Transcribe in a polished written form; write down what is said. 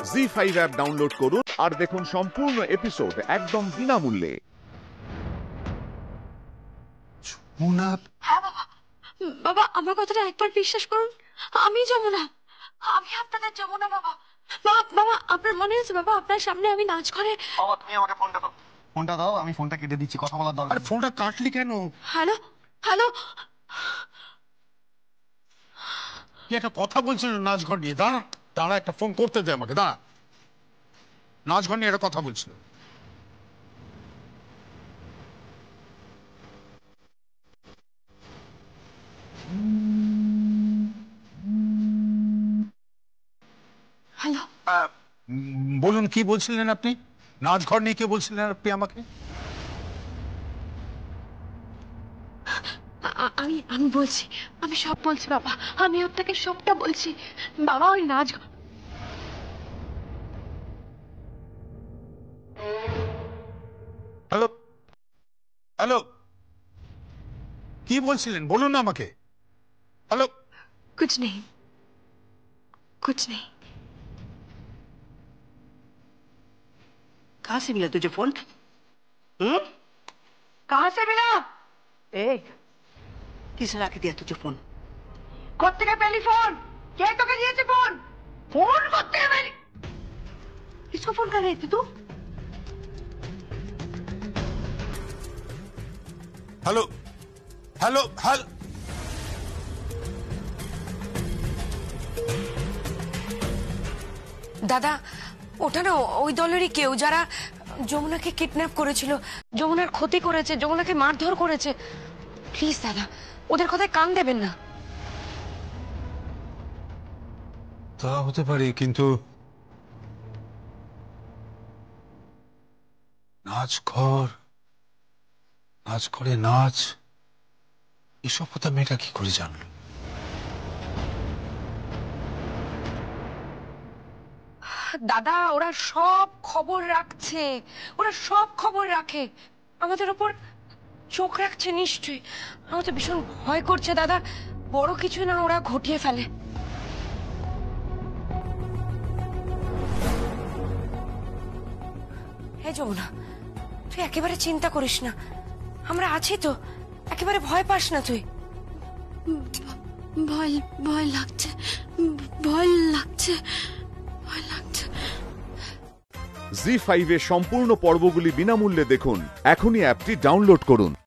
ZEE5 app download করুন আর দেখুন সম্পূর্ণ এপিসোড একদম বিনামূল্যে। হ্যাঁ বাবা, বাবা আমার কথাটা একবার বিশ্বাস করুন, আমি যমুনা, আমি আপনাদের যমুনা বাবা। বাবা বাবা আপনার মনে আছে বাবা, আপনার সামনে আমি নাচ করে। বাবা তুমি আমাকে ফোনটা দাও, ফোনটা দাও, আমি ফোনটা কেটে দিচ্ছি, কথা বলার দরকার। আরে ফোনটা কাটলি কেন? হ্যালো হ্যালো, কি একটা কথা বলছিল নাচঘর নিয়ে? দাঁড়া দাঁড়া, একটা ফোন করতে দে আমাকে, দাঁড়া। নাচঘর নিয়ে একটা কথা বলছিল। হ্যালো। বলুন কি বলছিলেন আপনি? নাচঘর নিয়ে কে বলছিলেন আপনি আমাকে? আমি আমি বলছি, আমি সব বলছি বাবা, আমি আপনাকে সবটা বলছি বাবা। ওই নাচ, হ্যালো হ্যালো, কি বলছিলেন বলুন না আমাকে। হ্যালো। कुछ नहीं कुछ नहीं। कहाँ से मिला तुझे फोन? कहाँ से मिला? ए, किसने लाके दिया तुझे फोन? করতে কে পেলি ফোন? কে তোকে দিয়েছে ফোন? ফোন করতে কে পেলি? किसको फोन कर रही थी तू? Hello hello hello. দাদা, ওটা না ওই দলেরই কেউ, যারা যমুনাকে কিডন্যাপ করেছিল, যমুনার ক্ষতি করেছে, যমুনাকে মারধর করেছে। প্লিজ দাদা, ওদের কথায় কান দেবেন না। তা হতে পারে, কিন্তু নাচঘরে নাচ, এসব কথা মেয়েটা কি করে জানলো? দাদা, ওরা সব খবর রাখছে, ওরা সব খবর রাখে, আমাদের ওপর চোখ রাখছে নিশ্চয়ই। আমার তো ভীষণ ভয় করছে দাদা, বড় কিছু না ওরা ঘটিয়ে ফেলে। হ্যাঁ যমুনা, তুই একেবারে চিন্তা করিস না, আমরা আছি তো, একেবারে ভয় পাস না তুই। ভয় ভয় লাগছে, ভয় লাগছে, ভয় লাগছে। জি5 এর সম্পূর্ণ পর্বগুলি বিনামূল্যে দেখুন, এখনই অ্যাপটি ডাউনলোড করুন।